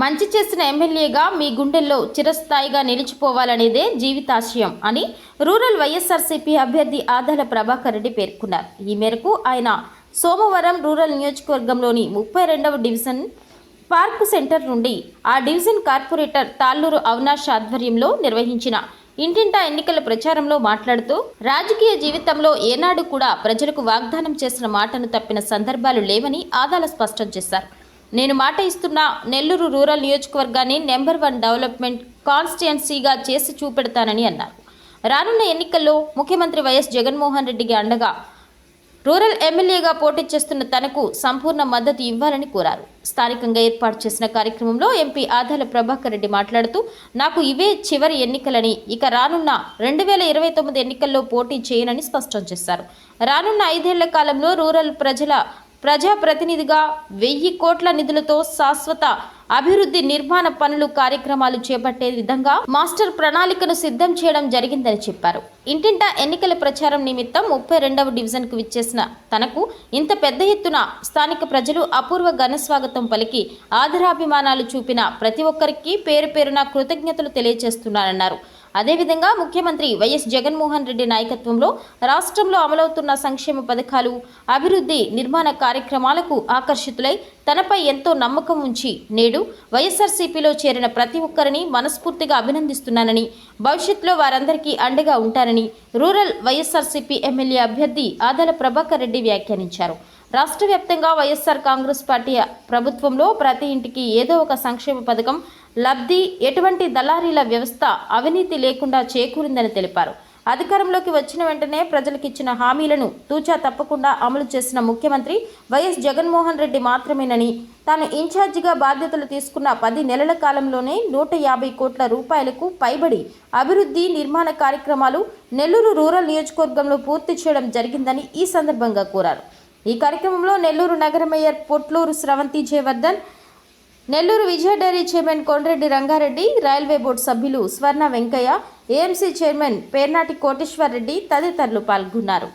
మంచి చేసిన ఎమ్మెల్యేగా మీ గుండెల్లో చిరస్థాయిగా నిలిచిపోవాలనేదే జీవితాశయం అని రూరల్ వైఎస్ఆర్సీపీ అభ్యర్థి ఆదాల ప్రభాకర్ రెడ్డి పేర్కొన్నారు. ఈ మేరకు ఆయన సోమవారం రూరల్ నియోజకవర్గంలోని 32వ డివిజన్ పార్క్ సెంటర్ నుండి ఆ డివిజన్ కార్పొరేటర్ తాళ్ళూరు అవినాష్ ఆధ్వర్యంలో నిర్వహించిన ఇంటింటా ఎన్నికల ప్రచారంలో మాట్లాడుతూ రాజకీయ జీవితంలో ఏనాడు కూడా ప్రజలకు వాగ్దానం చేసిన మాటను తప్పిన సందర్భాలు లేవని ఆదాల స్పష్టం చేశారు. నేను మాట ఇస్తున్న నెల్లూరు రూరల్ నియోజకవర్గాన్ని నెంబర్ 1 డెవలప్మెంట్ కాన్స్టిట్యుయెన్సీగా చేసి చూపెడతానని అన్నారు. రానున్న ఎన్నికల్లో ముఖ్యమంత్రి వైఎస్ జగన్మోహన్ రెడ్డికి అండగా రూరల్ ఎమ్మెల్యేగా పోటీ చేస్తున్న తనకు సంపూర్ణ మద్దతు ఇవ్వాలని కోరారు. స్థానికంగా ఏర్పాటు చేసిన కార్యక్రమంలో ఎంపీ ఆదాల ప్రభాకర్ రెడ్డి మాట్లాడుతూ నాకు ఇవే చివరి ఎన్నికలని, ఇక రానున్న 2029 ఎన్నికల్లో పోటీ చేయనని స్పష్టం చేశారు. రానున్న 5 ఏళ్ల కాలంలో రూరల్ ప్రజాప్రతినిధిగా 1000 కోట్ల నిధులతో శాశ్వత అభివృద్ధి నిర్మాణ పనులు కార్యక్రమాలు చేపట్టే విధంగా మాస్టర్ ప్రణాళికను సిద్ధం చేయడం జరిగిందని చెప్పారు. ఇంటింటా ఎన్నికల ప్రచారం నిమిత్తం 32వ డివిజన్కు విచ్చేసిన తనకు ఇంత పెద్ద ఎత్తున స్థానిక ప్రజలు అపూర్వ ఘనస్వాగతం పలికి ఆదరాభిమానాలు చూపిన ప్రతి ఒక్కరికి పేరు పేరున కృతజ్ఞతలు తెలియజేస్తున్నారన్నారు. అదేవిధంగా ముఖ్యమంత్రి వైఎస్ జగన్మోహన్ రెడ్డి నాయకత్వంలో రాష్ట్రంలో అమలవుతున్న సంక్షేమ పథకాలు, అభివృద్ధి నిర్మాణ కార్యక్రమాలకు ఆకర్షితులై తనపై ఎంతో నమ్మకం ఉంచి నేడు వైఎస్ఆర్సీపీలో చేరిన ప్రతి ఒక్కరిని మనస్ఫూర్తిగా అభినందిస్తున్నానని, భవిష్యత్తులో వారందరికీ అండగా ఉంటానని రూరల్ వైఎస్ఆర్సీపీ ఎమ్మెల్యే అభ్యర్థి ఆదాల ప్రభాకర్ రెడ్డి వ్యాఖ్యానించారు. రాష్ట్ర వ్యాప్తంగా వైఎస్ఆర్ కాంగ్రెస్ పార్టీ ప్రభుత్వంలో ప్రతి ఇంటికి ఏదో ఒక సంక్షేమ పథకం లబ్ధి, ఎటువంటి దళారీల వ్యవస్థ, అవినీతి లేకుండా చేకూరిందని తెలిపారు. అధికారంలోకి వచ్చిన వెంటనే ప్రజలకు ఇచ్చిన హామీలను తూచా తప్పకుండా అమలు చేసిన ముఖ్యమంత్రి వైఎస్ జగన్మోహన్ రెడ్డి మాత్రమేనని, తాను ఇన్ఛార్జిగా బాధ్యతలు తీసుకున్న 10 నెలల కాలంలోనే 150 కోట్ల రూపాయలకు పైబడి అభివృద్ధి నిర్మాణ కార్యక్రమాలు నెల్లూరు రూరల్ నియోజకవర్గంలో పూర్తి చేయడం జరిగిందని ఈ సందర్భంగా కోరారు. ఈ కార్యక్రమంలో నెల్లూరు నగర mayor Potluru Sravanthi Jayavardhan, Nellore Vijaya dairy chairman Kondreddy Rangareddy, railway board సభ్యులు స్వర్ణ వెంకయ్య, ఏఎంసీ చైర్మన్ పేర్నాటి కోటేశ్వర్ రెడ్డి తదితరులు పాల్గొన్నారు.